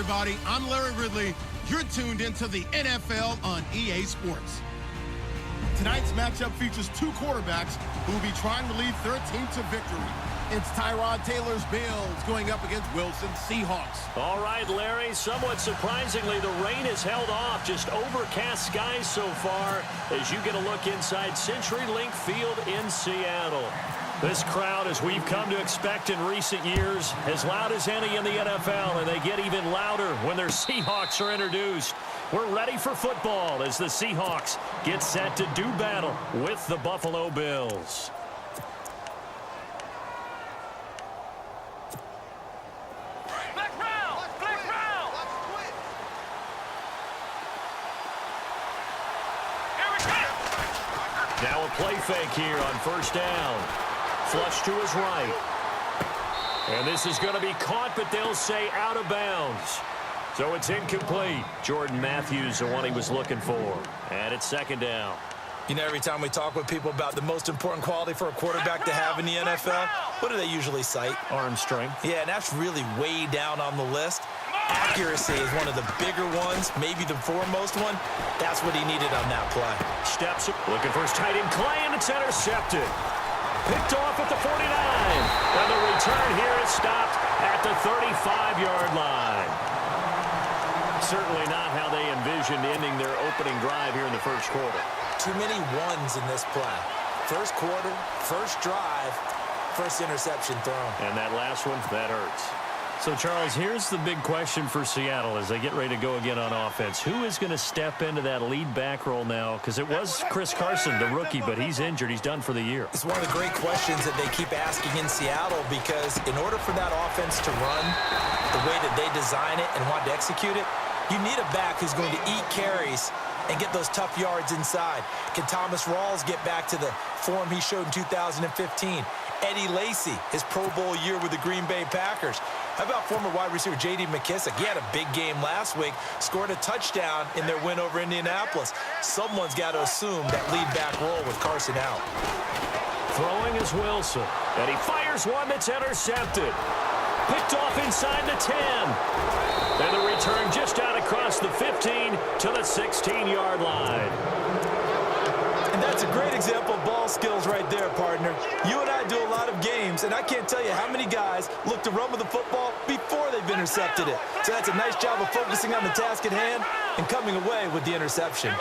everybody. I'm Larry Ridley. You're tuned into the NFL on EA Sports. Tonight's matchup features two quarterbacks who will be trying to lead their team to victory. It's Tyrod Taylor's Bills going up against Wilson's Seahawks. All right, Larry, somewhat surprisingly, the rain has held off. Just overcast skies so far as you get a look inside CenturyLink Field in Seattle. This crowd, as we've come to expect in recent years, as loud as any in the NFL, and they get even louder when their Seahawks are introduced. We're ready for football as the Seahawks get set to do battle with the Buffalo Bills. Now a play fake here on first down. Flush to his right. And this is going to be caught, but they'll say out of bounds. So it's incomplete. Jordan Matthews, the one he was looking for. And it's second down. You know, every time we talk with people about the most important quality for a quarterback to have in the NFL, what do they usually cite? Arm strength. Yeah, and that's really way down on the list. Accuracy is one of the bigger ones, maybe the foremost one. That's what he needed on that play. Steps up, looking for his tight end, Clay, and it's intercepted. Picked off at the 49. And the return here is stopped at the 35-yard line. Certainly not how they envisioned ending their opening drive here in the first quarter. Too many ones in this play. First quarter, first drive, first interception thrown. And that last one, that hurts. So, Charles, here's the big question for Seattle as they get ready to go again on offense. Who is going to step into that lead back role now? Because it was Chris Carson, the rookie, but he's injured. He's done for the year. It's one of the great questions that they keep asking in Seattle because in order for that offense to run the way that they design it and want to execute it, you need a back who's going to eat carries and get those tough yards inside. Can Thomas Rawls get back to the form he showed in 2015? Eddie Lacy, his Pro Bowl year with the Green Bay Packers. How about former wide receiver J.D. McKissick? He had a big game last week, scored a touchdown in their win over Indianapolis. Someone's got to assume that lead back role with Carson out. Throwing is Wilson, and he fires one that's intercepted. Picked off inside the 10. And the return just out across the 15 to the 16-yard line. And that's a great example of ball skills right there, partner. You and I do a lot of games, and I can't tell you how many guys look to run with the football before they've intercepted it. So that's a nice job of focusing on the task at hand and coming away with the interception.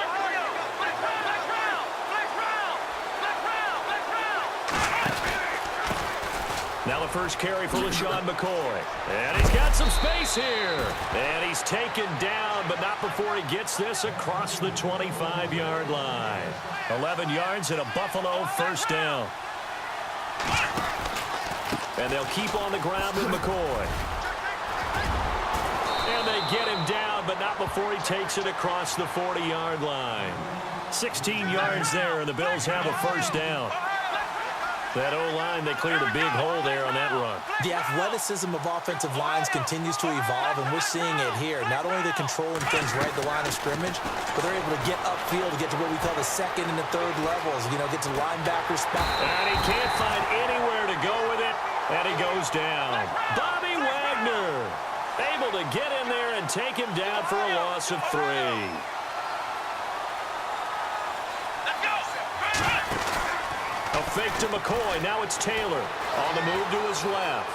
Now the first carry for LaShawn McCoy. And he's got some space here. And he's taken down, but not before he gets this across the 25-yard line. 11 yards and a Buffalo first down. And they'll keep on the ground with McCoy. And they get him down, but not before he takes it across the 40-yard line. 16 yards there, and the Bills have a first down. That O-line, they cleared a big hole there on that run. The athleticism of offensive lines continues to evolve, and we're seeing it here. Not only are they controlling things right at the line of scrimmage, but they're able to get upfield to get to what we call the second and the third levels, you know, get to linebacker spot. And he can't find anywhere to go with it, and he goes down. Bobby Wagner able to get in there and take him down for a loss of 3. A fake to McCoy. Now it's Taylor on the move to his left.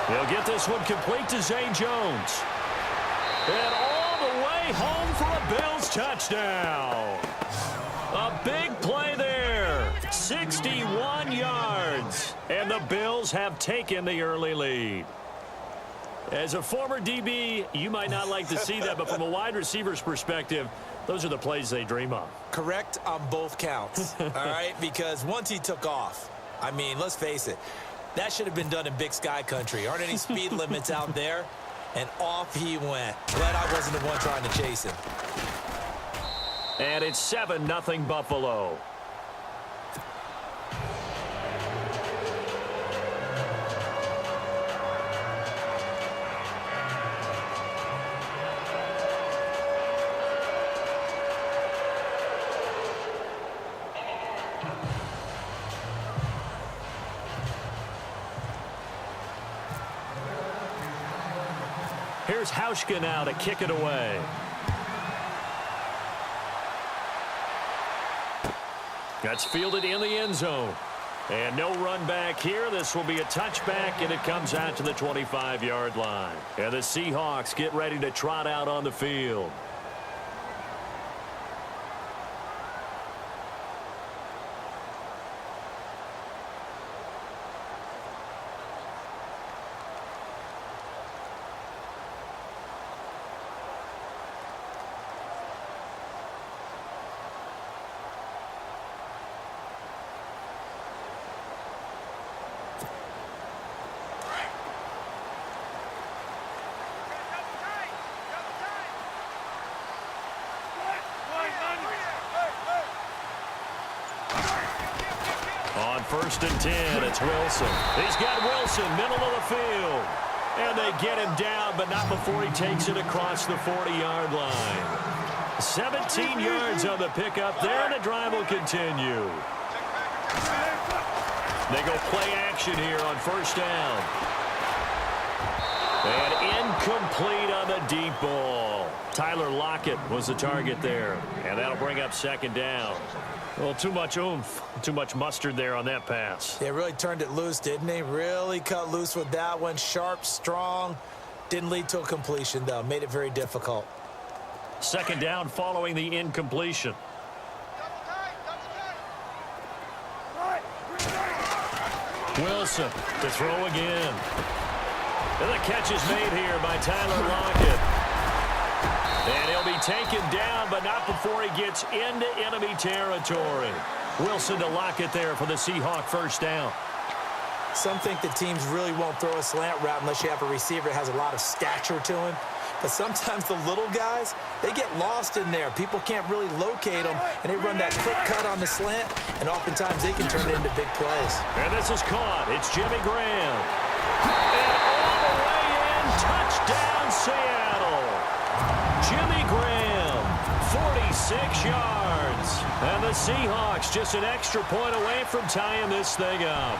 He'll get this one complete to Zay Jones. And all the way home for a Bills touchdown. A big play there. 61 yards. And the Bills have taken the early lead. As a former DB, you might not like to see that, but from a wide receiver's perspective, those are the plays they dream of. Correct on both counts, all right? Because once he took off, I mean, let's face it, that should have been done in Big Sky country. Aren't any speed limits out there? And off he went. Glad I wasn't the one trying to chase him. And it's 7-0 Buffalo. Here's Hauschka now to kick it away. That's fielded in the end zone. And no run back here. This will be a touchback, and it comes out to the 25-yard line. And the Seahawks get ready to trot out on the field. On 1st and 10, it's Wilson. He's got Wilson, middle of the field. And they get him down, but not before he takes it across the 40-yard line. 17 yards on the pickup there, and the drive will continue. They go play action here on 1st down. And incomplete on the deep ball. Tyler Lockett was the target there. And that'll bring up 2nd down. Well, too much oomph, too much mustard there on that pass. They really turned it loose, didn't they? Really cut loose with that one. Sharp, strong. Didn't lead to a completion, though. Made it very difficult. 2nd down following the incompletion. Wilson to throw again. And the catch is made here by Tyler Lockett. And he'll be taken down, but not before he gets into enemy territory. Wilson to Lockett there for the Seahawk 1st down. Some think the teams really won't throw a slant route unless you have a receiver that has a lot of stature to him. But sometimes the little guys, they get lost in there. People can't really locate them, and they run that quick cut on the slant, and oftentimes they can turn it into big plays. And this is caught. It's Jimmy Graham. And all the way in, touchdown Seattle. Jimmy Graham, 46 yards. And the Seahawks just an extra point away from tying this thing up.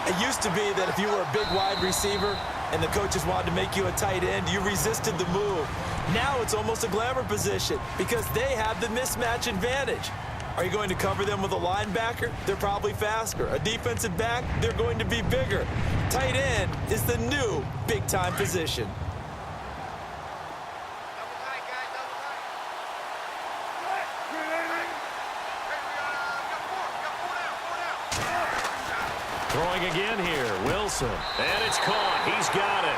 It used to be that if you were a big wide receiver and the coaches wanted to make you a tight end, you resisted the move. Now it's almost a glamour position because they have the mismatch advantage. Are you going to cover them with a linebacker? They're probably faster. A defensive back? They're going to be bigger. Tight end is the new big-time position. Throwing again here, Wilson. And it's caught. He's got it.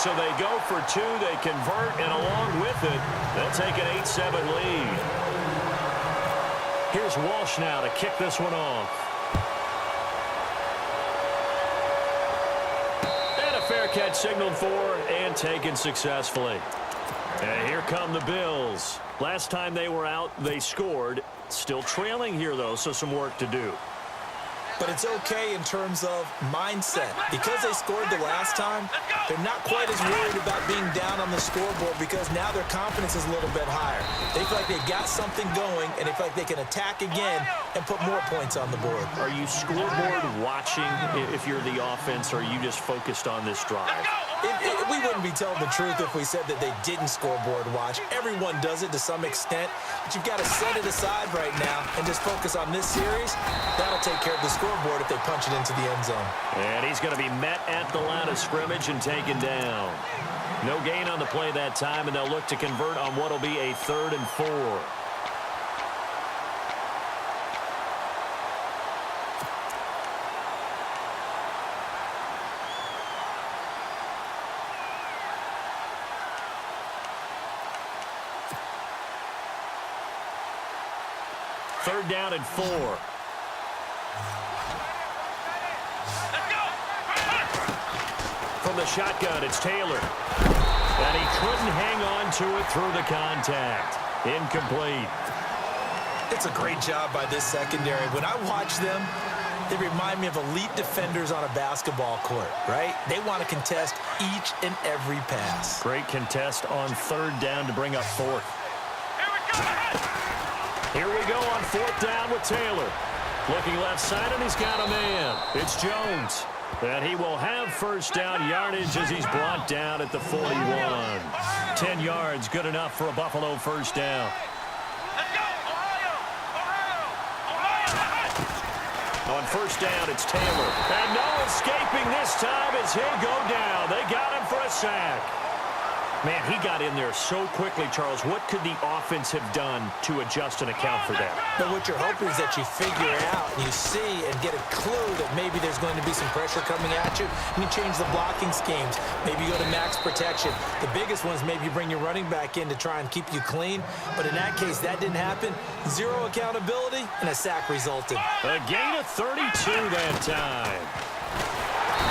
So they go for 2. They convert, and along with it, they'll take an 8-7 lead. Here's Walsh now to kick this one off. And a fair catch signaled for and taken successfully. And here come the Bills. Last time they were out, they scored. Still trailing here, though, so some work to do. But it's okay in terms of mindset. Because they scored the last time, they're not quite as worried about being down on the scoreboard because now their confidence is a little bit higher. They feel like they've got something going, and they feel like they can attack again and put more points on the board. Are you scoreboard watching if you're the offense, or are you just focused on this drive? We wouldn't be telling the truth if we said that they didn't scoreboard watch. Everyone does it to some extent, but you've got to set it aside right now and just focus on this series. That'll take care of the scoreboard if they punch it into the end zone. And he's going to be met at the line of scrimmage and taken down. No gain on the play that time, and they'll look to convert on what will be a 3rd and 4. Third down and 4. From the shotgun, it's Taylor. And he couldn't hang on to it through the contact. Incomplete. It's a great job by this secondary. When I watch them, they remind me of elite defenders on a basketball court, right? They want to contest each and every pass. Great contest on 3rd down to bring up 4th. Here we go on 4th down with Taylor. Looking left side, and he's got a man. It's Jones. And he will have first down yardage as he's brought down at the 41. 10 yards, good enough for a Buffalo first down. On first down, it's Taylor. And no escaping this time as he'll go down. They got him for a sack. Man, he got in there so quickly, Charles. What could the offense have done to adjust and account for that? But what you're hoping is that you figure out and you see and get a clue that maybe there's going to be some pressure coming at you, and you change the blocking schemes. Maybe you go to max protection. The biggest one is maybe you bring your running back in to try and keep you clean. But in that case, that didn't happen. Zero accountability, and a sack resulted. A gain of 32 that time.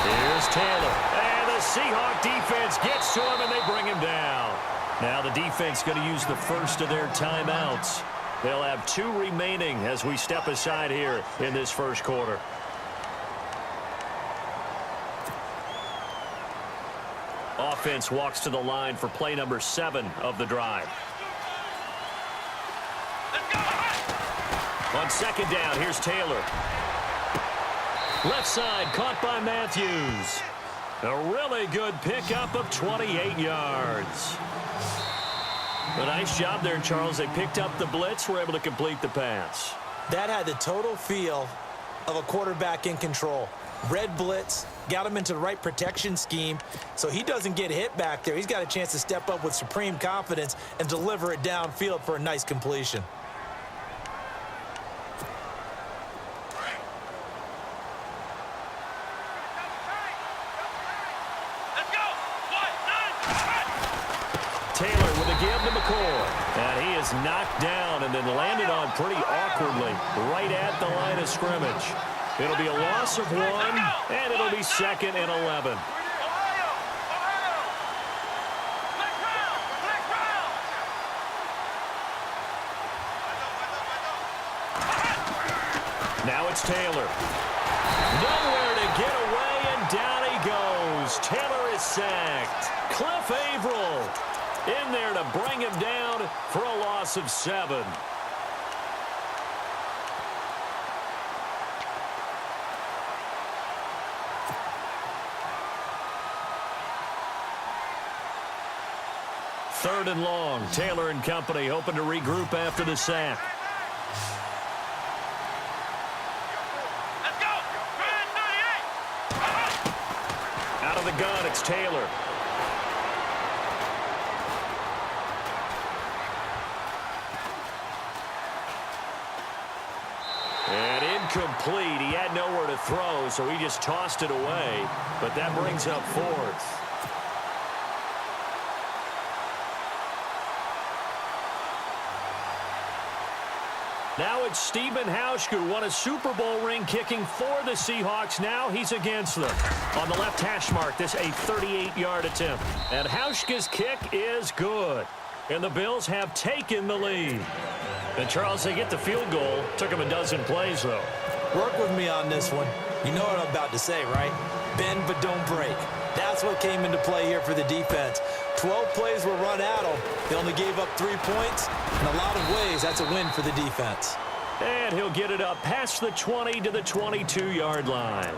Here's Taylor. And the Seahawk defense gets to him, and they bring him down. Now the defense going to use the first of their timeouts. They'll have 2 remaining as we step aside here in this first quarter. Offense walks to the line for play number 7 of the drive. On second down, here's Taylor. Left side, caught by Matthews. A really good pickup of 28 yards. A nice job there, Charles. They picked up the blitz, were able to complete the pass. That had the total feel of a quarterback in control. Red blitz, got him into the right protection scheme, so he doesn't get hit back there. He's got a chance to step up with supreme confidence and deliver it downfield for a nice completion. Taylor with a give to McCoy. And he is knocked down and then landed on pretty awkwardly right at the line of scrimmage. It'll be a loss of 1, and it'll be 2nd and 11. Now it's Taylor. Nowhere to get away, and down he goes. Taylor is sacked. Cliff Averill in there to bring him down for a loss of 7. Third and long. Taylor and company hoping to regroup after the sack. Out of the gun, it's Taylor. And incomplete. He had nowhere to throw, so he just tossed it away. But that brings up 4th. Now it's Stephen Hauschka, who won a Super Bowl ring kicking for the Seahawks. Now he's against them. On the left hash mark, this a 38-yard attempt. And Hauschka's kick is good. And the Bills have taken the lead. And Charles, they get the field goal. Took them a dozen plays, though. Work with me on this one. You know what I'm about to say, right? Bend but don't break. That's what came into play here for the defense. 12 plays were run at them. They only gave up 3 points. In a lot of ways, that's a win for the defense. And he'll get it up past the 20 to the 22-yard line.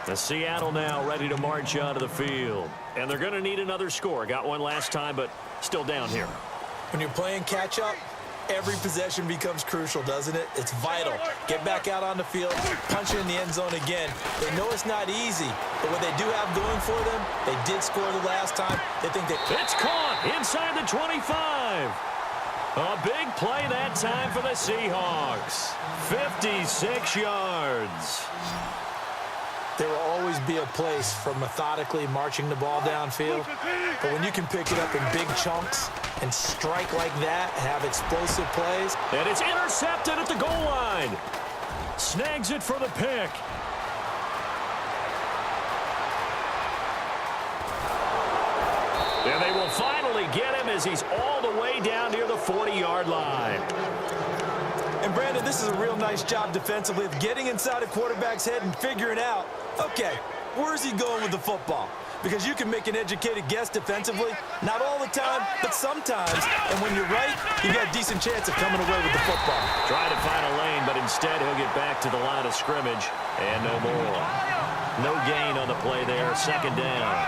The Seattle now ready to march onto the field. And they're going to need another score. Got one last time, but still down here. When you're playing catch-up, every possession becomes crucial, doesn't it? It's vital. Get back out on the field, punch it in the end zone again. They know it's not easy, but what they do have going for them, they did score the last time. They think they... It's caught inside the 25. A big play that time for the Seahawks. 56 yards. There will always be a place for methodically marching the ball downfield. But when you can pick it up in big chunks and strike like that, have explosive plays. And it's intercepted at the goal line. Snags it for the pick. And they will finally get him as he's all the way down near the 40-yard line. And, Brandon, this is a real nice job defensively of getting inside a quarterback's head and figuring out, okay, where's he going with the football? Because you can make an educated guess defensively, not all the time, but sometimes. And when you're right, you got a decent chance of coming away with the football. Trying to find a lane, but instead he'll get back to the line of scrimmage and no more. No gain on the play there. Second down.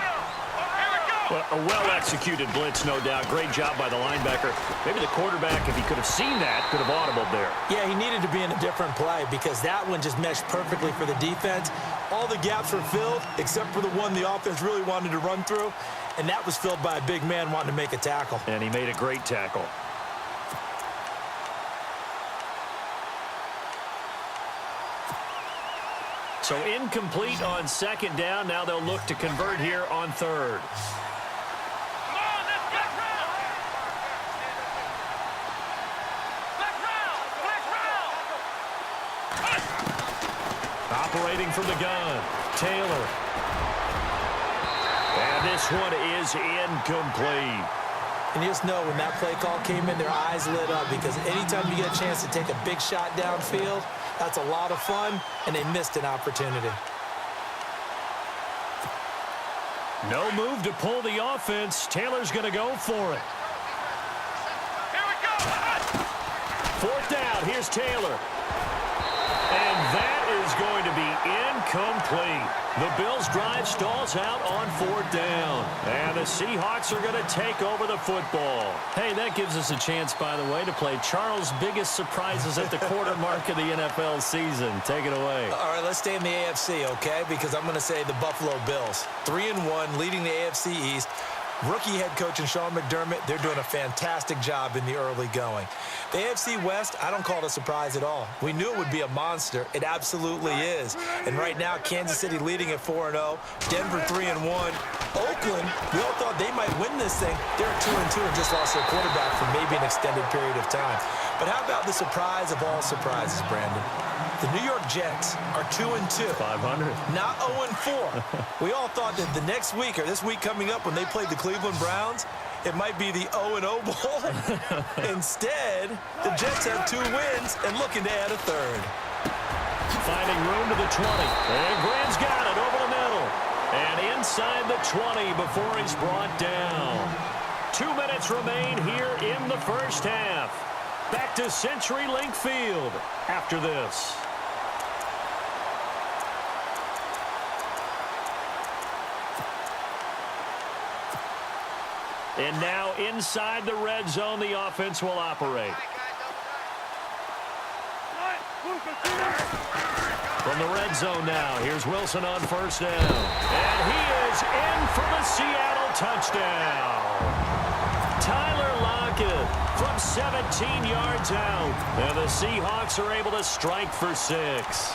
Well, a well-executed blitz, no doubt. Great job by the linebacker. Maybe the quarterback, if he could have seen that, could have audibled there. Yeah, he needed to be in a different play because that one just meshed perfectly for the defense. All the gaps were filled except for the one the offense really wanted to run through, and that was filled by a big man wanting to make a tackle. And he made a great tackle. So incomplete on second down. Now they'll look to convert here on third. Operating from the gun, Taylor. And this one is incomplete. And you just know when that play call came in, their eyes lit up because anytime you get a chance to take a big shot downfield, that's a lot of fun, and they missed an opportunity. No move to pull the offense. Taylor's going to go for it. Here we go. Fourth down. Here's Taylor. And that is going to be incomplete. The Bills' drive stalls out on fourth down. And the Seahawks are going to take over the football. Hey, that gives us a chance, by the way, to play Charles' biggest surprises at the quarter mark of the NFL season. Take it away. All right, let's stay in the AFC, okay? Because I'm going to say the Buffalo Bills. 3-1, leading the AFC East. Rookie head coach and Sean McDermott, they're doing a fantastic job in the early going. The AFC West, I don't call it a surprise at all. We knew it would be a monster. It absolutely is. And right now, Kansas City leading at 4-0. Denver 3-1. Oakland, we all thought they might win this thing. They're 2-2 and just lost their quarterback for maybe an extended period of time. But how about the surprise of all surprises, Brandon? The New York Jets are 2-2. 500. Not 0-4. We all thought that the next week or this week coming up when they played the Cleveland Browns, it might be the 0-0 Bowl. Instead, the Jets have 2 wins and looking to add a third. Finding room to the 20. And Graham's got it over the middle. And inside the 20 before he's brought down. 2 minutes remain here in the first half. Back to CenturyLink Field after this. And now inside the red zone, the offense will operate. From the red zone now, here's Wilson on first down. And he is in for the Seattle touchdown. Tyler Lockett from 17 yards out. And the Seahawks are able to strike for 6.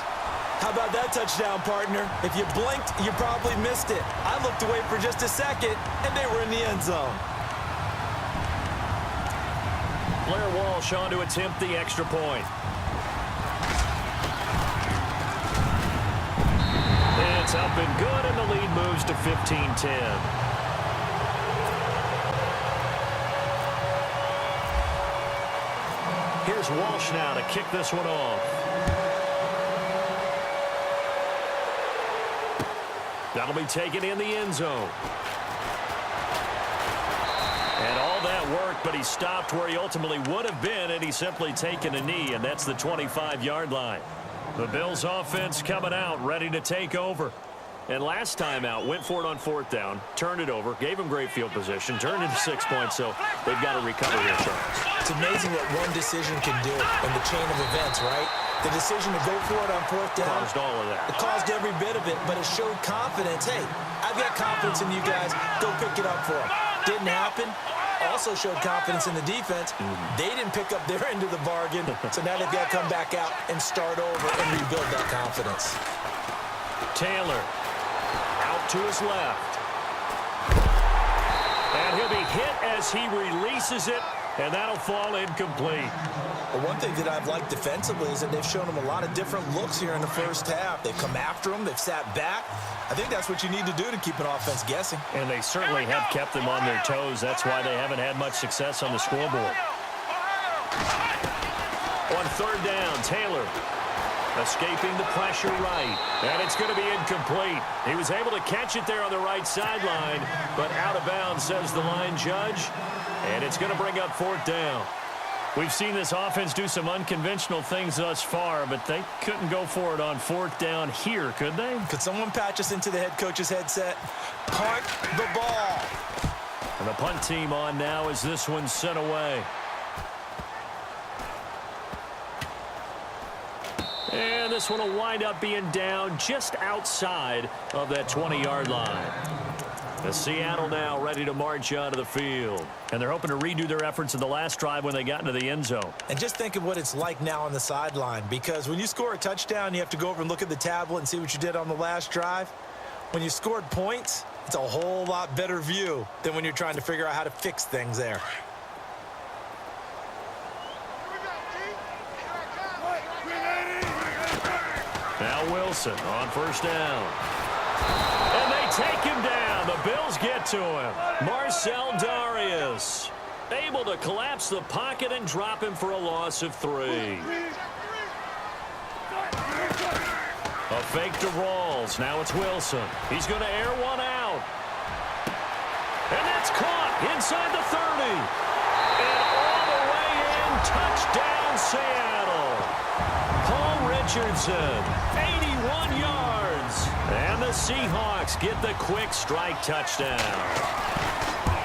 How about that touchdown, partner? If you blinked, you probably missed it. I looked away for just a second, and they were in the end zone. Blair Walsh on to attempt the extra point. It's up and good, and the lead moves to 15-10. Here's Walsh now to kick this one off. That'll be taken in the end zone. And all that worked, but he stopped where he ultimately would have been, and he's simply taken a knee, and that's the 25-yard line. The Bills' offense coming out, ready to take over. And last time out, went for it on fourth down, turned it over, gave him great field position, turned into 6 points, so they've got to recover here, Charles. It's amazing what one decision can do in the chain of events, right? The decision to go for it on fourth down. Caused all of that. It caused every bit of it, but it showed confidence. Hey, I've got confidence in you guys. Go pick it up for them. Didn't happen. Also showed confidence in the defense. They didn't pick up their end of the bargain, so now they've got to come back out and start over and rebuild that confidence. Taylor out to his left. And he'll be hit as he releases it, and that'll fall incomplete. Well, one thing that I've liked defensively is that they've shown them a lot of different looks here in the first half. They've come after them. They've sat back. I think that's what you need to do to keep an offense guessing. And they certainly have kept them on their toes. That's why they haven't had much success on the scoreboard. On third down, Taylor escaping the pressure right. And it's going to be incomplete. He was able to catch it there on the right sideline, but out of bounds, says the line judge. And it's going to bring up fourth down. We've seen this offense do some unconventional things thus far, but they couldn't go for it on fourth down here, could they? Could someone patch us into the head coach's headset? Punt the ball. And the punt team on now as this one's sent away. And this one will wind up being down just outside of that 20-yard line. The Seattle now ready to march onto the field. And they're hoping to redo their efforts in the last drive when they got into the end zone. And just think of what it's like now on the sideline, because when you score a touchdown, you have to go over and look at the tablet and see what you did on the last drive. When you scored points, it's a whole lot better view than when you're trying to figure out how to fix things there. Now Wilson on first down. And they take him down. The Bills get to him. Marcel Darius able to collapse the pocket and drop him for a loss of 3. A fake to Rawls. Now it's Wilson. He's going to air one out. And that's caught inside the 30. And all the way in. Touchdown, Seattle. Paul Richardson, 81 yards. And the Seahawks get the quick strike touchdown.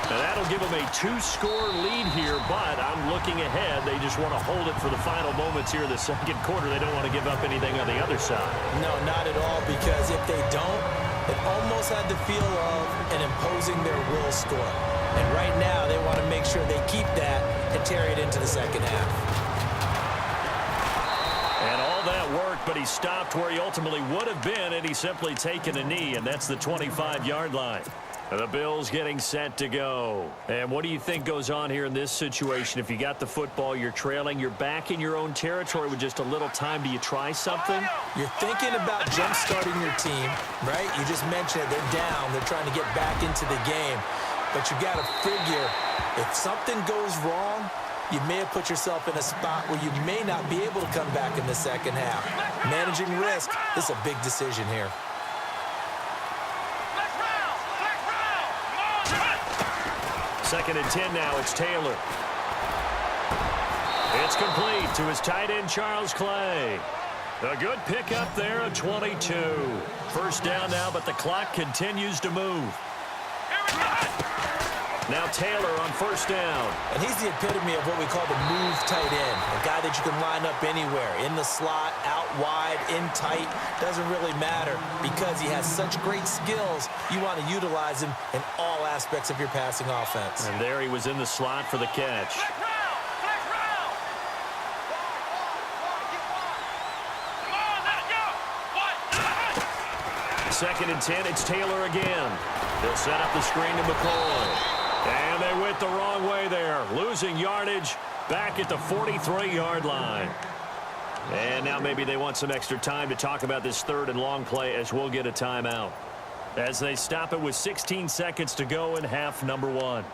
And that'll give them a 2-score lead here, but I'm looking ahead. They just want to hold it for the final moments here in the second quarter. They don't want to give up anything on the other side. No, not at all, because if they don't, it almost had the feel of an imposing their will score. And right now, they want to make sure they keep that and carry it into the second half. And all that worked, but he stopped where he ultimately would have been, and he's simply taken a knee, and that's the 25-yard line. The Bills getting set to go. And what do you think goes on here in this situation? If you got the football, you're trailing, you're back in your own territory with just a little time. Do you try something? You're thinking about jump-starting your team, right? You just mentioned it. They're down. They're trying to get back into the game. But you got to figure, if something goes wrong, you may have put yourself in a spot where you may not be able to come back in the second half. Managing risk is a big decision here. Second and 10 now. It's Taylor. It's complete to his tight end, Charles Clay. A good pickup there at 22. First down now, but the clock continues to move. Now Taylor on first down. And he's the epitome of what we call the move tight end. A guy that you can line up anywhere. In the slot, out wide, in tight. Doesn't really matter because he has such great skills. You want to utilize him in all aspects of your passing offense. And there he was in the slot for the catch. Second and 10, it's Taylor again. They'll set up the screen to McCoy. And they went the wrong way there. Losing yardage back at the 43-yard line. And now maybe they want some extra time to talk about this third and long play as we'll get a timeout. As they stop it with 16 seconds to go in half number 1.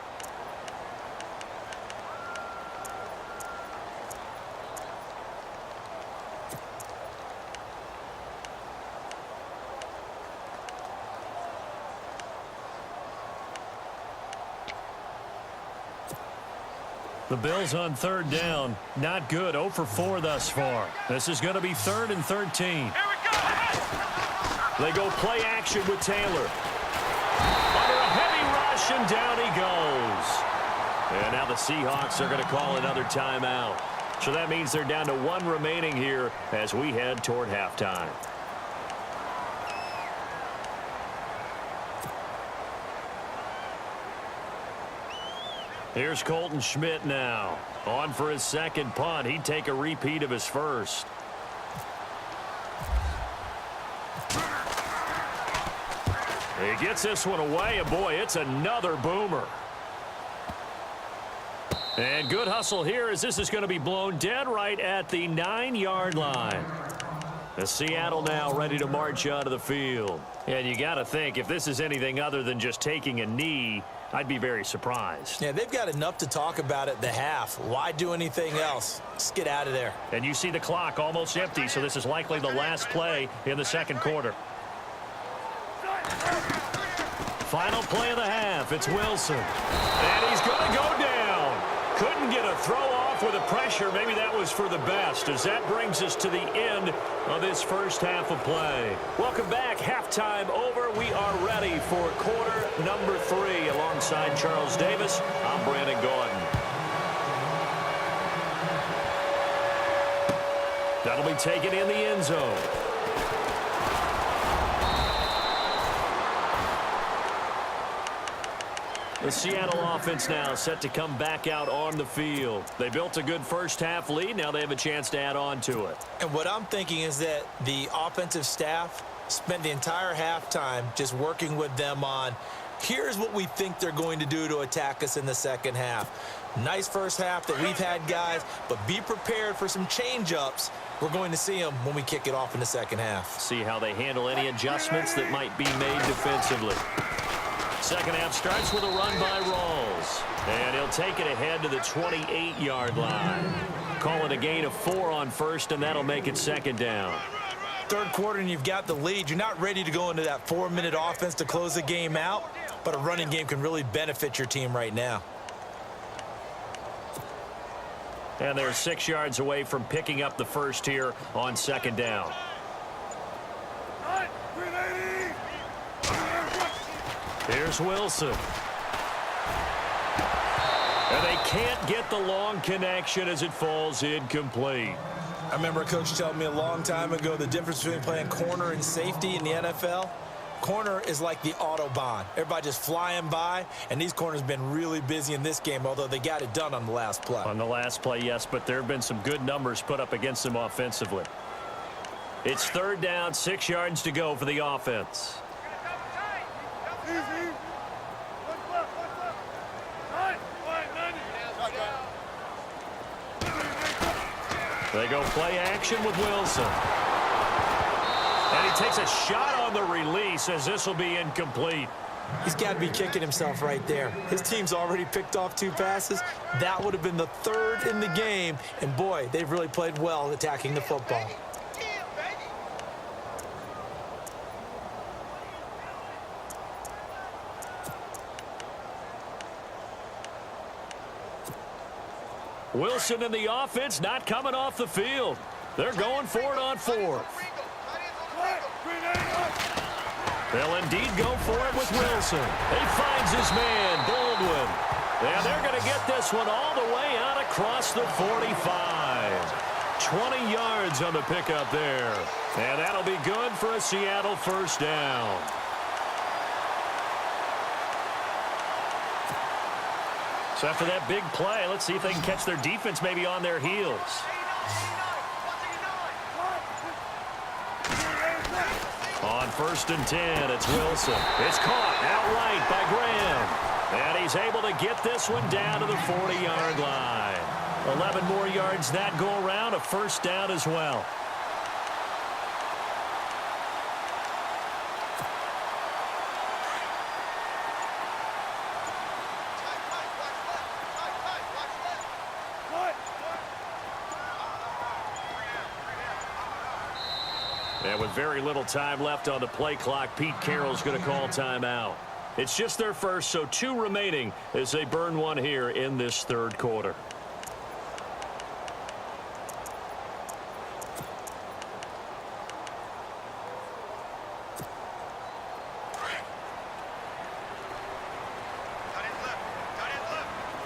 The Bills on third down. Not good. 0 for 4 thus far. This is going to be 3rd and 13. They go play action with Taylor. Under a heavy rush, and down he goes. And now the Seahawks are going to call another timeout. So that means they're down to 1 remaining here as we head toward halftime. Here's Colton Schmidt now. On for his second punt. He'd take a repeat of his first. He gets this one away, and boy, it's another boomer. And good hustle here as this is going to be blown dead right at the 9-yard line. The Seattle now ready to march onto the field. And you got to think, if this is anything other than just taking a knee, I'd be very surprised. Yeah, they've got enough to talk about at the half. Why do anything else? Just get out of there. And you see the clock almost empty, so this is likely the last play in the second quarter. Final play of the half. It's Wilson. And he's going to go down. Couldn't get a throw off with the pressure. Maybe that was for the best, as that brings us to the end of this first half of play. Welcome back. Halftime over. We are ready for quarter number 3. Alongside Charles Davis, I'm Brandon Gordon. That'll be taken in the end zone. The Seattle offense now set to come back out on the field. They built a good first half lead. Now they have a chance to add on to it. And what I'm thinking is that the offensive staff spent the entire halftime just working with them on, here's what we think they're going to do to attack us in the second half. Nice first half that we've had, guys, but be prepared for some change-ups. We're going to see them when we kick it off in the second half. See how they handle any adjustments that might be made defensively. Second half starts with a run by Rawls. And he'll take it ahead to the 28-yard line. Call it a gain of 4 on first, and that'll make it second down. Third quarter, and you've got the lead. You're not ready to go into that 4-minute offense to close the game out, but a running game can really benefit your team right now. And they're 6 yards away from picking up the first here on second down. Here's Wilson. And they can't get the long connection as it falls incomplete. I remember a coach telling me a long time ago the difference between playing corner and safety in the NFL. Corner is like the Autobahn. Everybody just flying by, and these corners have been really busy in this game, although they got it done on the last play. On the last play, yes, but there have been some good numbers put up against them offensively. It's third down, 6 yards to go for the offense. They go play action with Wilson. And he takes a shot on the release as this will be incomplete. He's got to be kicking himself right there. His team's already picked off 2 passes. That would have been the 3rd in the game. And, boy, they've really played well attacking the football. Wilson and the offense not coming off the field. They're going for it on 4th. They'll indeed go for it with Wilson. He finds his man, Baldwin. And they're going to get this one all the way out across the 45. 20 yards on the pickup there. And that'll be good for a Seattle first down. So after that big play, let's see if they can catch their defense maybe on their heels. On 1st and 10, it's Wilson. It's caught outright by Graham. And he's able to get this one down to the 40-yard line. 11 more yards that go around, a first down as well. And with very little time left on the play clock, Pete Carroll's going to call timeout. It's just their first, so 2 remaining as they burn one here in this third quarter.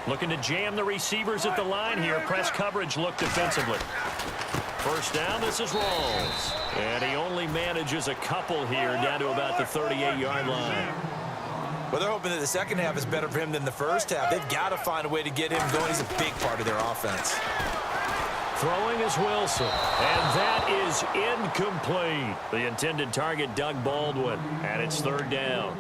Looking to jam the receivers at the line here. Press coverage look defensively. First down, this is Rawls. And he only manages a couple here down to about the 38-yard line. Well, they're hoping that the second half is better for him than the first half. They've got to find a way to get him going. He's a big part of their offense. Throwing is Wilson. And that is incomplete. The intended target, Doug Baldwin. And it's third down.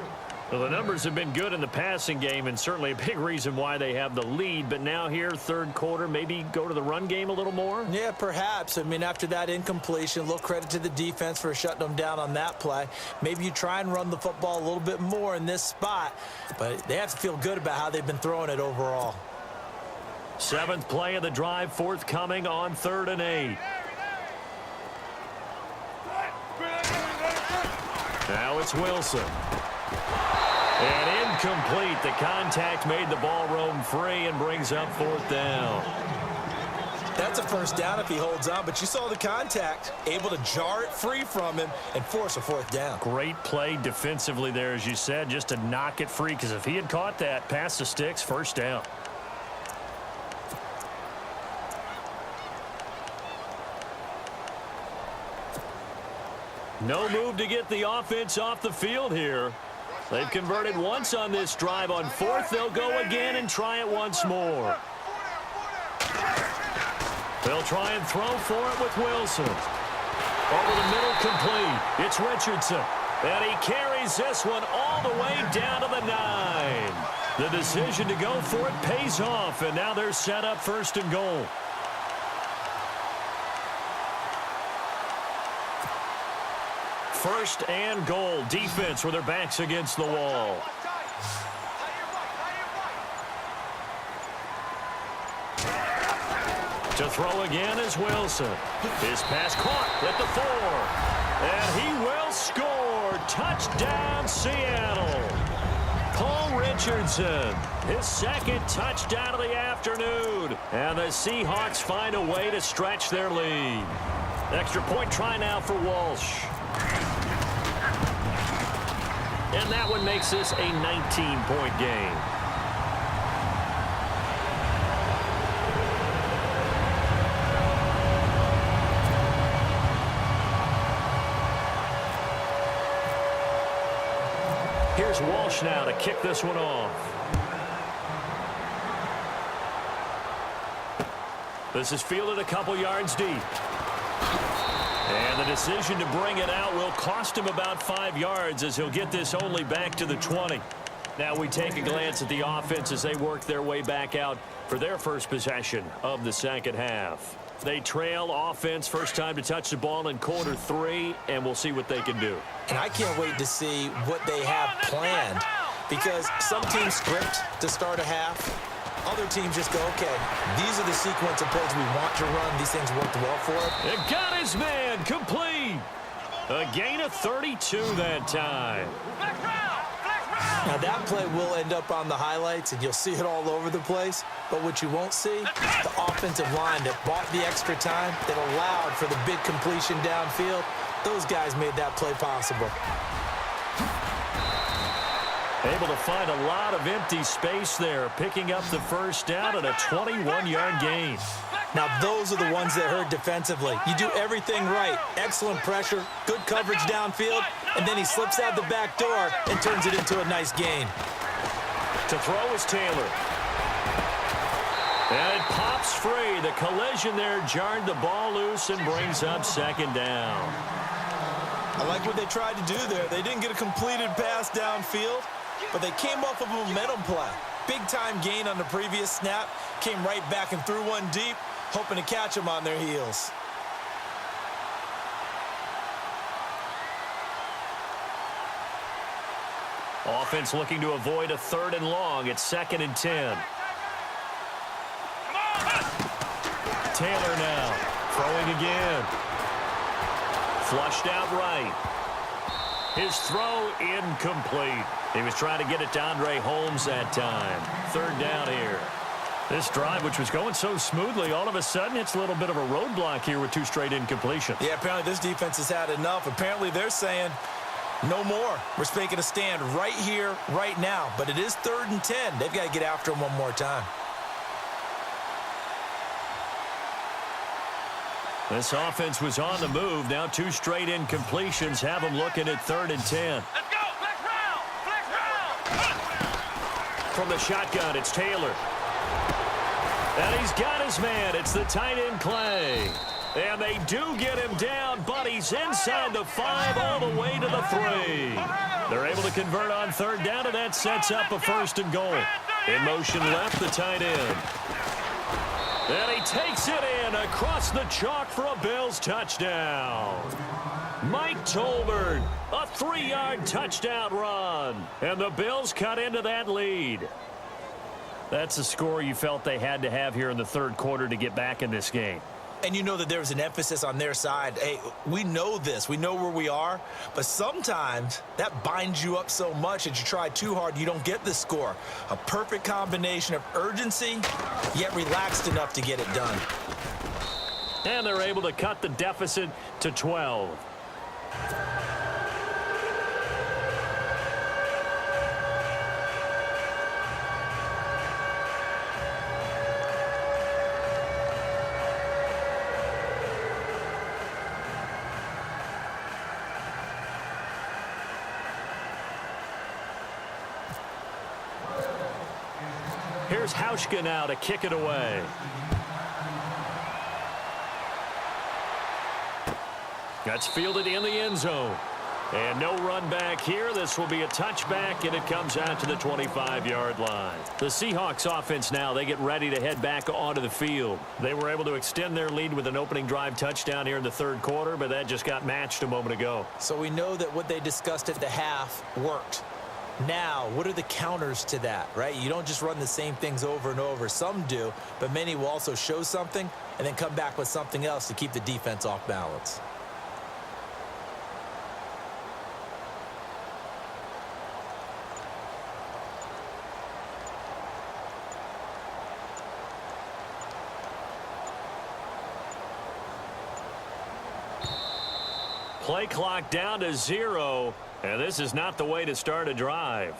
Well, the numbers have been good in the passing game, and certainly a big reason why they have the lead. But now here, third quarter, maybe go to the run game a little more? Yeah, perhaps. I mean, after that incompletion, a little credit to the defense for shutting them down on that play. Maybe you try and run the football a little bit more in this spot. But they have to feel good about how they've been throwing it overall. 7th play of the drive, forthcoming on 3rd and 8. Now it's Wilson. And incomplete. The contact made the ball roam free and brings up 4th down. That's a first down if he holds on, but you saw the contact, able to jar it free from him and force a fourth down. Great play defensively there, as you said, just to knock it free, because if he had caught that, pass the sticks, first down. No move to get the offense off the field here. They've converted once on this drive. On fourth, they'll go again and try it once more. They'll try and throw for it with Wilson. Over the middle, complete. It's Richardson. And he carries this one all the way down to the 9. The decision to go for it pays off, and now they're set up first and goal. First and goal. Defense with their backs against the wall. To throw again is Wilson. His pass caught at the 4. And he will score. Touchdown, Seattle. Paul Richardson, his second touchdown of the afternoon. And the Seahawks find a way to stretch their lead. Extra point try now for Walsh. And that one makes this a 19-point game. Here's Walsh now to kick this one off. This is fielded a couple yards deep. And the decision to bring it out will cost him about 5 yards, as he'll get this only back to the 20. Now we take a glance at the offense as they work their way back out for their first possession of the second half. They trail offense, first time to touch the ball in quarter 3, and we'll see what they can do. And I can't wait to see what they have planned, because some teams script to start a half. Other teams just go, okay, these are the sequence of plays we want to run. These things worked well for it. It got his man complete. A gain of 32 that time. Now that play will end up on the highlights, and you'll see it all over the place. But what you won't see, the offensive line that bought the extra time, that allowed for the big completion downfield. Those guys made that play possible. Able to find a lot of empty space there, picking up the first down and a 21-yard gain. Now, those are the ones that hurt defensively. You do everything right. Excellent pressure, good coverage downfield, and then he slips out the back door and turns it into a nice gain. To throw is Taylor. And it pops free. The collision there jarred the ball loose and brings up second down. I like what they tried to do there. They didn't get a completed pass downfield, but they came off of a momentum play. Big-time gain on the previous snap. Came right back and threw one deep, hoping to catch them on their heels. Offense looking to avoid a 3rd and long. It's 2nd and 10. Taylor now throwing again. Flushed out right. His throw incomplete. He was trying to get it to Andre Holmes that time. 3rd down here. This drive, which was going so smoothly, all of a sudden it's a little bit of a roadblock here with 2 straight incompletions. Yeah, apparently this defense has had enough. Apparently they're saying no more. We're making a stand right here, right now. But it is 3rd and 10. They've got to get after him one more time. This offense was on the move. Now 2 straight incompletions have them looking at 3rd and 10. Let's go! Flex round! Flex round! From the shotgun, it's Taylor. And he's got his man. It's the tight end, Clay. And they do get him down, but he's inside the 5 all the way to the 3. They're able to convert on 3rd down, and that sets up a 1st and goal. In motion left, the tight end. And he takes it in across the chalk for a Bills touchdown. Mike Tolbert, a 3-yard touchdown run. And the Bills cut into that lead. That's the score you felt they had to have here in the 3rd quarter to get back in this game. And you know that there was an emphasis on their side. Hey, we know this. We know where we are. But sometimes that binds you up so much that you try too hard, you don't get the score. A perfect combination of urgency, yet relaxed enough to get it done. And they're able to cut the deficit to 12. Here's Hauschka now to kick it away. That's fielded in the end zone. And no run back here. This will be a touchback, and it comes out to the 25-yard line. The Seahawks offense now, they get ready to head back onto the field. They were able to extend their lead with an opening drive touchdown here in the third quarter, but that just got matched a moment ago. So we know that what they discussed at the half worked. Now, what are the counters to that, right? You don't just run the same things over and over. Some do, but many will also show something and then come back with something else to keep the defense off balance. Play clock down to 0, and this is not the way to start a drive.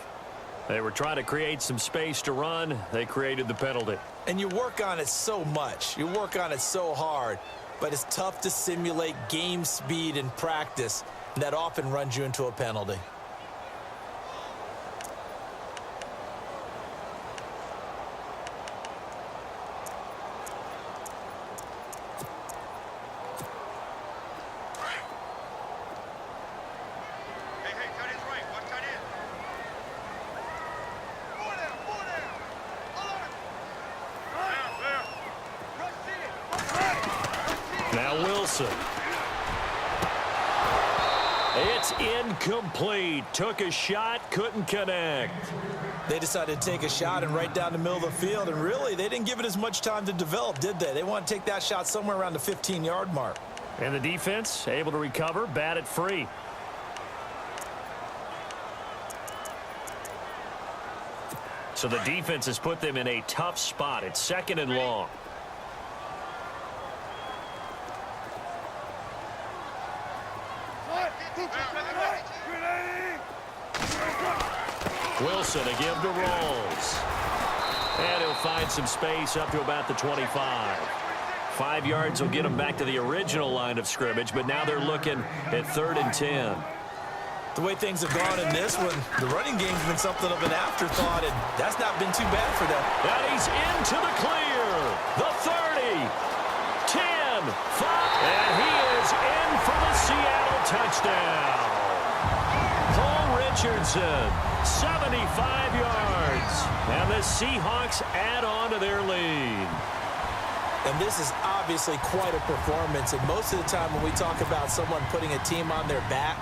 They were trying to create some space to run. They created the penalty. And you work on it so much. You work on it so hard, but it's tough to simulate game speed in practice. That often runs you into a penalty. Now Wilson. It's incomplete. Took a shot, couldn't connect. They decided to take a shot and right down the middle of the field, and really, they didn't give it as much time to develop, did they? They want to take that shot somewhere around the 15-yard mark. And the defense able to recover, bat it free. So the defense has put them in a tough spot. It's second and long. Wilson to give to Rawls. And he'll find some space up to about the 25. 5 yards will get them back to the original line of scrimmage, but now they're looking at 3rd and 10. The way things have gone in this one, the running game's been something of an afterthought, and that's not been too bad for them. And he's into the clear. The 30, 10, 5, and he is in for the Seattle touchdown. Paul Richardson, 75 yards, and the Seahawks add on to their lead. And this is obviously quite a performance, and most of the time when we talk about someone putting a team on their back,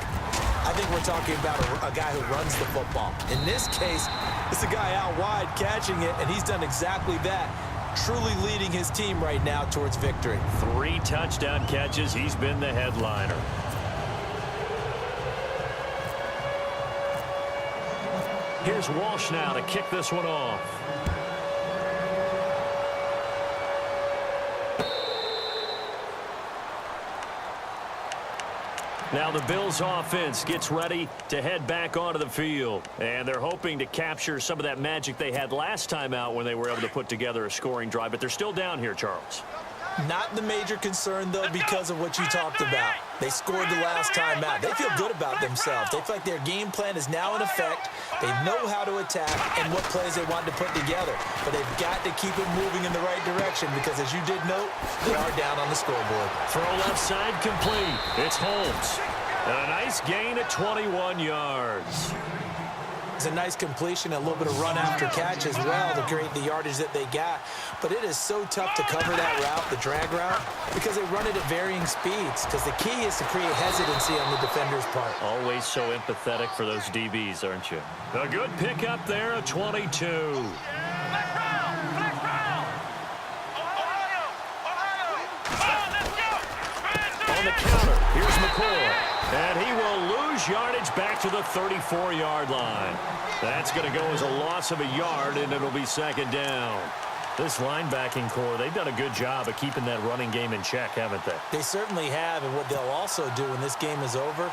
I think we're talking about a guy who runs the football. In this case, it's a guy out wide catching it, and he's done exactly that, truly leading his team right now towards victory. 3 touchdown catches. He's been the headliner. Here's Walsh now to kick this one off. Now the Bills offense gets ready to head back onto the field. And they're hoping to capture some of that magic they had last time out when they were able to put together a scoring drive. But they're still down here, Charles. Not the major concern, though, because of what you talked about. They scored the last time out. They feel good about themselves. They feel like their game plan is now in effect. They know how to attack and what plays they want to put together. But they've got to keep it moving in the right direction because, as you did note, they are down on the scoreboard. Throw left side complete. It's Holmes. And a nice gain at 21 yards. It's a nice completion, a little bit of run after catch as well to create the yardage that they got. But it is so tough to cover that route, the drag route, because they run it at varying speeds. Because the key is to create hesitancy on the defender's part. Always so empathetic for those DBs, aren't you? A good pickup there at 22. On the counter, here's McCoy. And he will lose yardage back to the 34-yard line. That's going to go as a loss of a yard, and it'll be second down. This linebacking core, they've done a good job of keeping that running game in check, haven't they? They certainly have, and what they'll also do when this game is over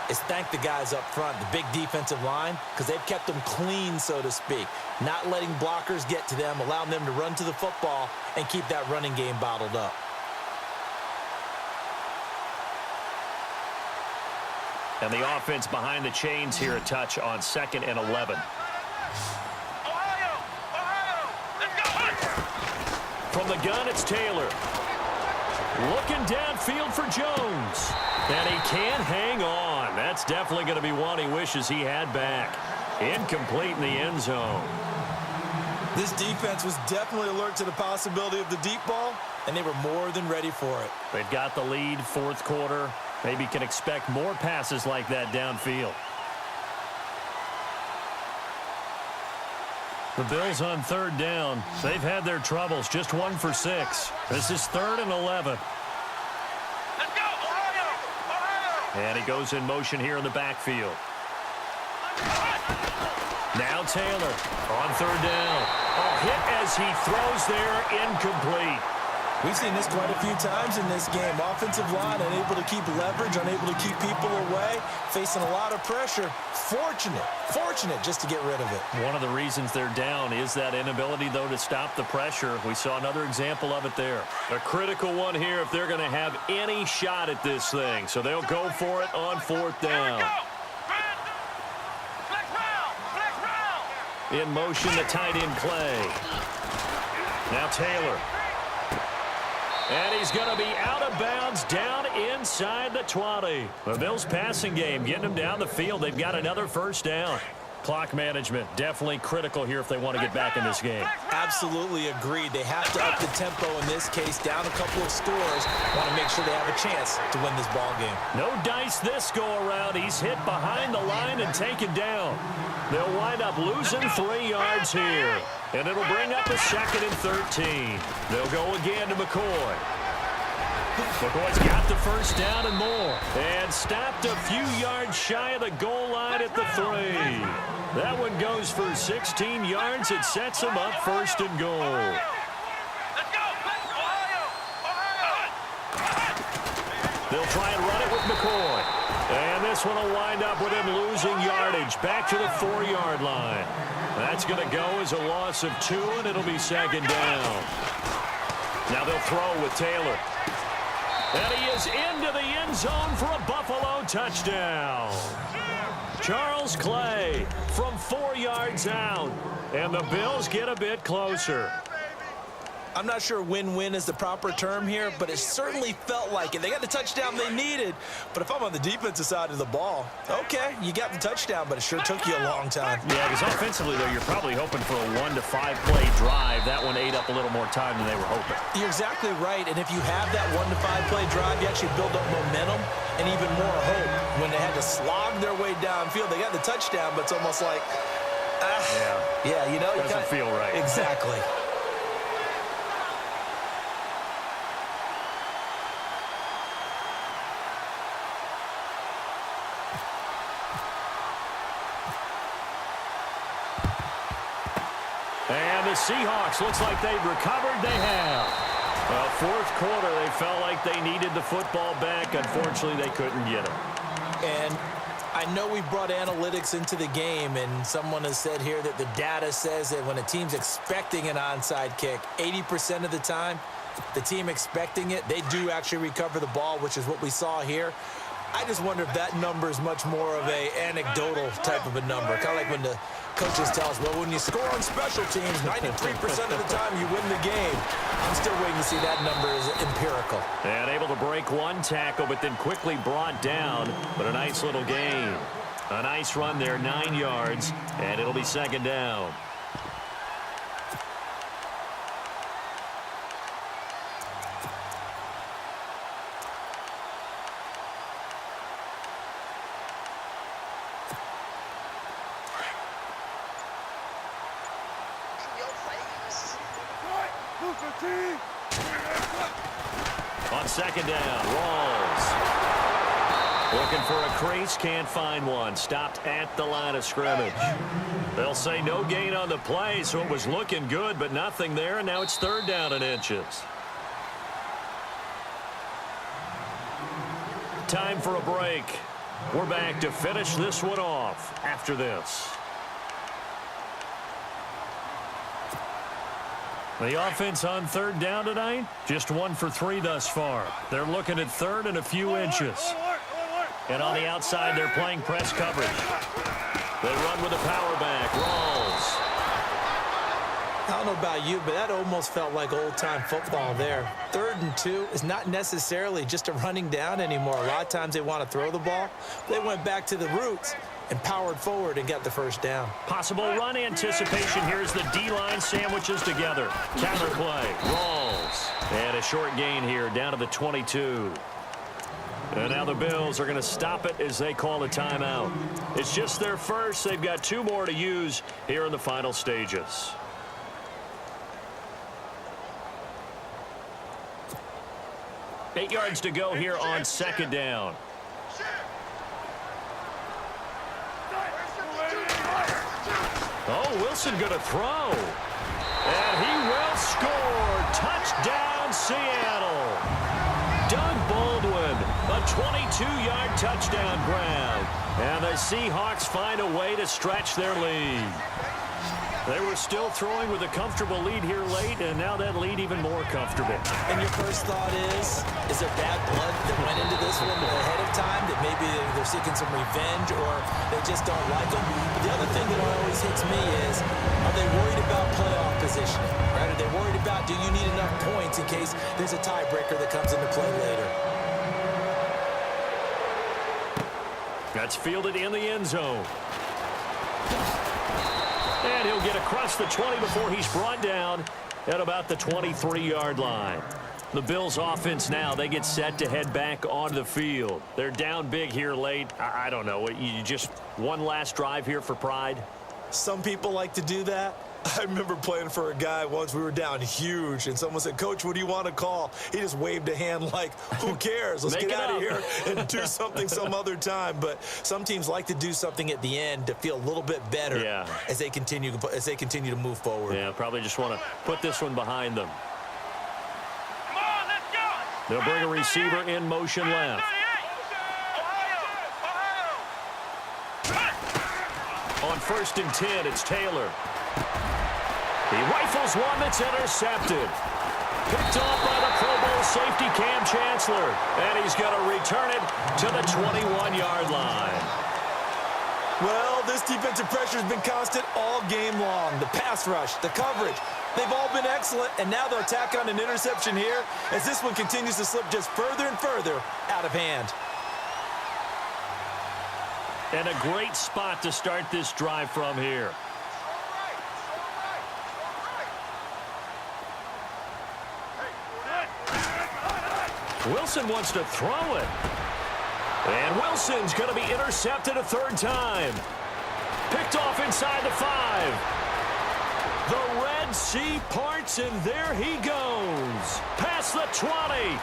is thank the guys up front, the big defensive line, because they've kept them clean, so to speak, not letting blockers get to them, allowing them to run to the football and keep that running game bottled up. And the offense behind the chains here a touch on 2nd and 11. From the gun, it's Taylor. Looking downfield for Jones. And he can't hang on. That's definitely going to be one he wishes he had back. Incomplete in the end zone. This defense was definitely alert to the possibility of the deep ball, and they were more than ready for it. They've got the lead, 4th quarter. Maybe can expect more passes like that downfield. The Bills on 3rd down. They've had their troubles, just 1 for 6. This is 3rd and 11. Let's go, Ohio! And he goes in motion here in the backfield. Now Taylor on 3rd down. A hit as he throws there, incomplete. We've seen this quite a few times in this game. Offensive line unable to keep leverage, unable to keep people away, facing a lot of pressure. Fortunate just to get rid of it. One of the reasons they're down is that inability, though, to stop the pressure. We saw another example of it there. A critical one here if they're going to have any shot at this thing. So they'll go for it on 4th down. In motion, the tight end Clay. Now Taylor. And he's going to be out of bounds down inside the 20. The Bills passing game getting them down the field. They've got another 1st down. Clock management definitely critical here if they want to get back in this game. Absolutely agreed. They have to up the tempo in this case, down a couple of scores. Want to make sure they have a chance to win this ball game. No dice this go around. He's hit behind the line and taken down. They'll wind up losing 3 yards here. And it'll bring up a 2nd and 13. They'll go again to McCoy. McCoy's got the 1st down and more. And stopped a few yards shy of the goal line at the 3. That one goes for 16 yards. It sets them up 1st and goal. Let's go, Ohio! They'll try and run it with McCoy. And this one will wind up with him losing yardage back to the 4-yard line. That's going to go as a loss of 2, and it'll be 2nd down. Now they'll throw with Taylor. And he is into the end zone for a Buffalo touchdown. Charles Clay from 4 yards out. And the Bills get a bit closer. I'm not sure win-win is the proper term here, but it certainly felt like it. They got the touchdown they needed, but if I'm on the defensive side of the ball, okay, you got the touchdown, but it sure took you a long time. Yeah, because offensively, though, you're probably hoping for a 1 to 5 play drive. That one ate up a little more time than they were hoping. You're exactly right, and if you have that 1 to 5 play drive, you actually build up momentum and even more hope. When they had to slog their way downfield, they got the touchdown, but it's almost like, yeah, you know. Doesn't feel right. Exactly. And the Seahawks, looks like they've recovered. They have. 4th quarter, they felt like they needed the football back. Unfortunately, they couldn't get it. And I know we brought analytics into the game, and someone has said here that the data says that when a team's expecting an onside kick, 80% of the time, the team expecting it, they do actually recover the ball, which is what we saw here. I just wonder if that number is much more of a anecdotal type of a number. Kind of like when the coaches tell us, well, when you score on special teams, 93% of the time you win the game. I'm still waiting to see that number is empirical. And able to break one tackle, but then quickly brought down. But a nice little gain. A nice run there, 9 yards, and it'll be 2nd down. On 2nd down, Rawls. Looking for a crease, can't find one. Stopped at the line of scrimmage. They'll say no gain on the play, so it was looking good, but nothing there, and now it's 3rd down and inches. Time for a break. We're back to finish this one off after this. The offense on 3rd down tonight, just 1 for 3 thus far. They're looking at 3rd and a few inches. And on the outside, they're playing press coverage. They run with a power back. Rawls. I don't know about you, but that almost felt like old-time football there. 3rd and 2 is not necessarily just a running down anymore. A lot of times they want to throw the ball. They went back to the roots and powered forward and got the 1st down. Possible run anticipation. Here's the D-line sandwiches together. Counter play. Rawls. And a short gain here down to the 22. And now the Bills are going to stop it as they call a timeout. It's just their first. They've got 2 more to use here in the final stages. Eight yards to go here on 2nd down. Oh, Wilson going to throw. And he will score. Touchdown, Seattle. Doug Baldwin, a 22-yard touchdown grab. And the Seahawks find a way to stretch their lead. They were still throwing with a comfortable lead here late, and now that lead even more comfortable. And your first thought is there bad blood that went into this one ahead of time, that maybe they're seeking some revenge or they just don't like them? But the other thing that always hits me is, are they worried about playoff positioning? Right? Are they worried about, do you need enough points in case there's a tiebreaker that comes into play later? That's fielded in the end zone. And he'll get across the 20 before he's brought down at about the 23-yard line. The Bills offense now, they get set to head back onto the field. They're down big here late. I don't know. You just one last drive here for pride? Some people like to do that. I remember playing for a guy once. We were down huge, and someone said, "Coach, what do you want to call?" He just waved a hand like, who cares? Let's get out of here and do something some other time. But some teams like to do something at the end to feel a little bit better as they continue to move forward. Yeah, probably just want to put this one behind them. Come on, let's go. They'll bring a receiver in motion left. On 1st and 10, it's Taylor. He rifles one that's intercepted. Picked off by the Pro Bowl safety Cam Chancellor. And he's going to return it to the 21-yard line. Well, this defensive pressure has been constant all game long. The pass rush, the coverage, they've all been excellent. And now they'll tack on an interception here as this one continues to slip just further and further out of hand. And a great spot to start this drive from here. Wilson wants to throw it. And Wilson's going to be intercepted a 3rd time. Picked off inside the 5. The Red Sea parts, and there he goes. Past the 20.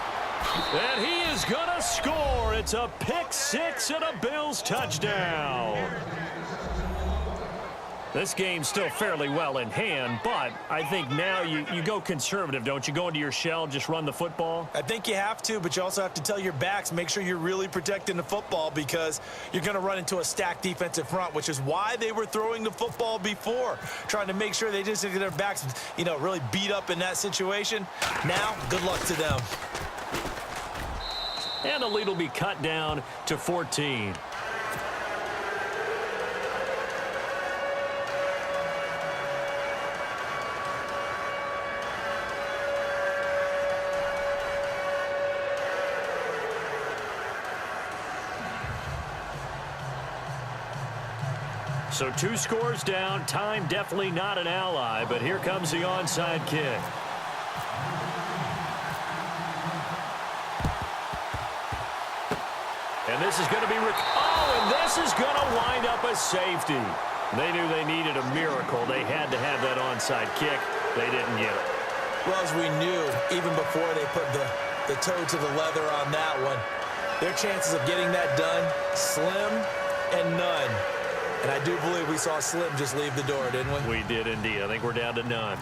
And he is going to score. It's a pick 6 and a Bills touchdown. This game's still fairly well in hand, but I think now you go conservative, don't you? Go into your shell, just run the football? I think you have to, but you also have to tell your backs, make sure you're really protecting the football because you're going to run into a stacked defensive front, which is why they were throwing the football before, trying to make sure they didn't get their backs, really beat up in that situation. Now, good luck to them. And the lead will be cut down to 14. So 2 scores down. Time definitely not an ally, but here comes the onside kick. And this is going to be and this is going to wind up a safety. They knew they needed a miracle. They had to have that onside kick. They didn't get it. Well, as we knew, even before they put the toe to the leather on that one, Their chances of getting that done, slim and none. And I do believe we saw Slim just leave the door, didn't we? We did indeed. I think we're down to none.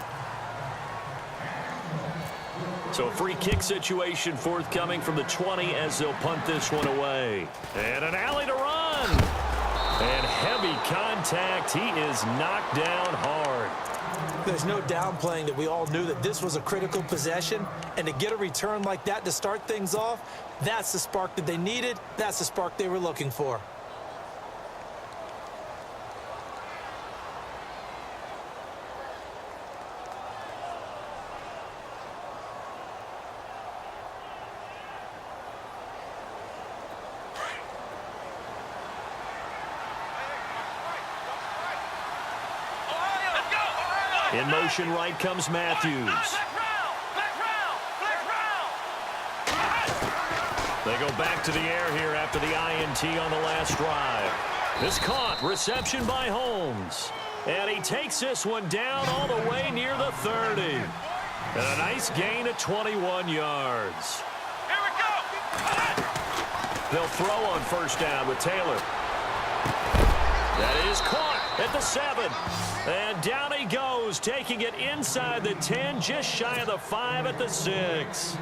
So a free kick situation forthcoming from the 20 as they'll punt this one away. And an alley to run. And heavy contact. He is knocked down hard. There's no downplaying that we all knew that this was a critical possession. And to get a return like that to start things off, that's the spark that they needed. That's the spark they were looking for. In motion right comes Matthews. They go back to the air here after the INT on the last drive. This caught. Reception by Holmes. And he takes this one down all the way near the 30. And a nice gain of 21 yards. Here we go. They'll throw on first down with Taylor. That is caught at the 7. And down he goes, taking it inside the 10, just shy of the 5 at the 6.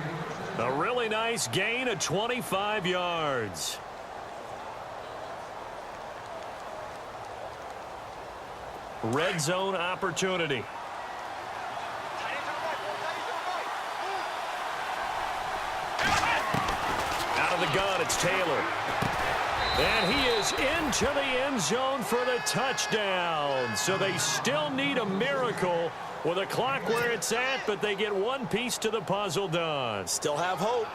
A really nice gain of 25 yards. Red zone opportunity. Out of the gun, it's Taylor. And he is into the end zone for the touchdown. So they still need a miracle with a clock where it's at, but they get one piece to the puzzle done. Still have hope.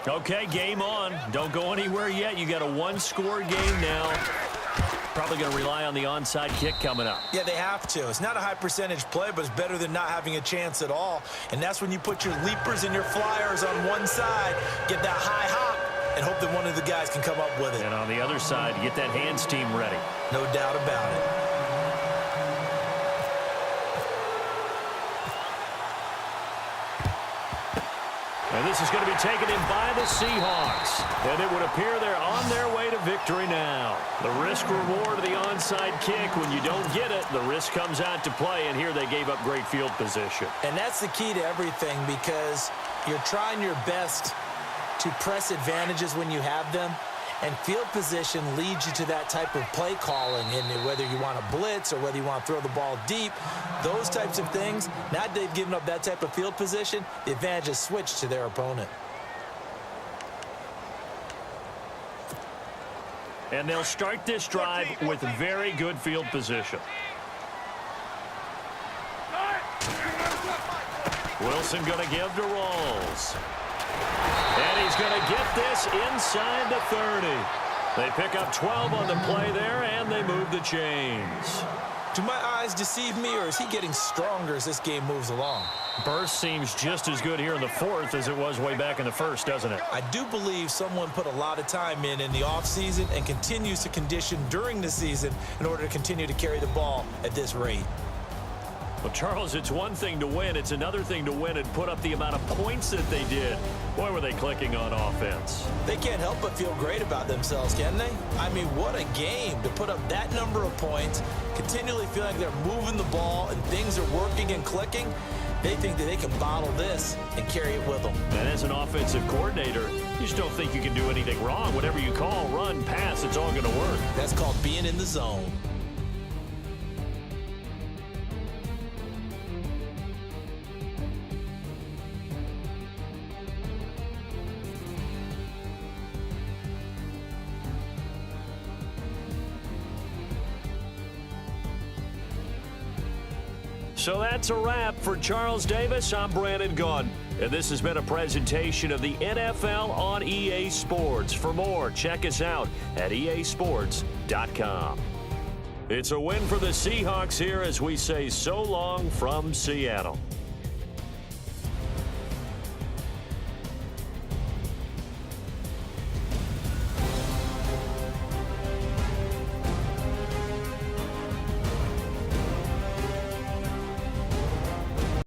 Okay, game on. Don't go anywhere yet. You got a one-score game now. Probably going to rely on the onside kick coming up. Yeah, they have to. It's not a high percentage play, but it's better than not having a chance at all. And that's when you put your leapers and your flyers on one side, get that high hop, and hope that one of the guys can come up with it. And on the other side, get that hands team ready. No doubt about it. And this is going to be taken in by the Seahawks. And it would appear they're on their way to victory now. The risk-reward of the onside kick, when you don't get it, the risk comes out to play, and here they gave up great field position. And that's the key to everything, because you're trying your best to press advantages when you have them, and field position leads you to that type of play calling, and whether you want to blitz or whether you want to throw the ball deep, those types of things. Now they've given up that type of field position, the advantage is switched to their opponent. And they'll start this drive with very good field position. Wilson going to give to Rawls. And he's going to get this inside the 30. They pick up 12 on the play there, and they move the chains. Do my eyes deceive me, or is he getting stronger as this game moves along? Burst seems just as good here in the 4th as it was way back in the 1st, doesn't it? I do believe someone put a lot of time in the offseason and continues to condition during the season in order to continue to carry the ball at this rate. Well, Charles, it's one thing to win. It's another thing to win and put up the amount of points that they did. Boy, were they clicking on offense. They can't help but feel great about themselves, can they? I mean, what a game to put up that number of points, continually feel like they're moving the ball and things are working and clicking. They think that they can bottle this and carry it with them. And as an offensive coordinator, you just don't think you can do anything wrong. Whatever you call, run, pass, it's all going to work. That's called being in the zone. So that's a wrap for Charles Davis. I'm Brandon Gaudin, and this has been a presentation of the NFL on EA Sports. For more, check us out at easports.com. It's a win for the Seahawks here as we say so long from Seattle.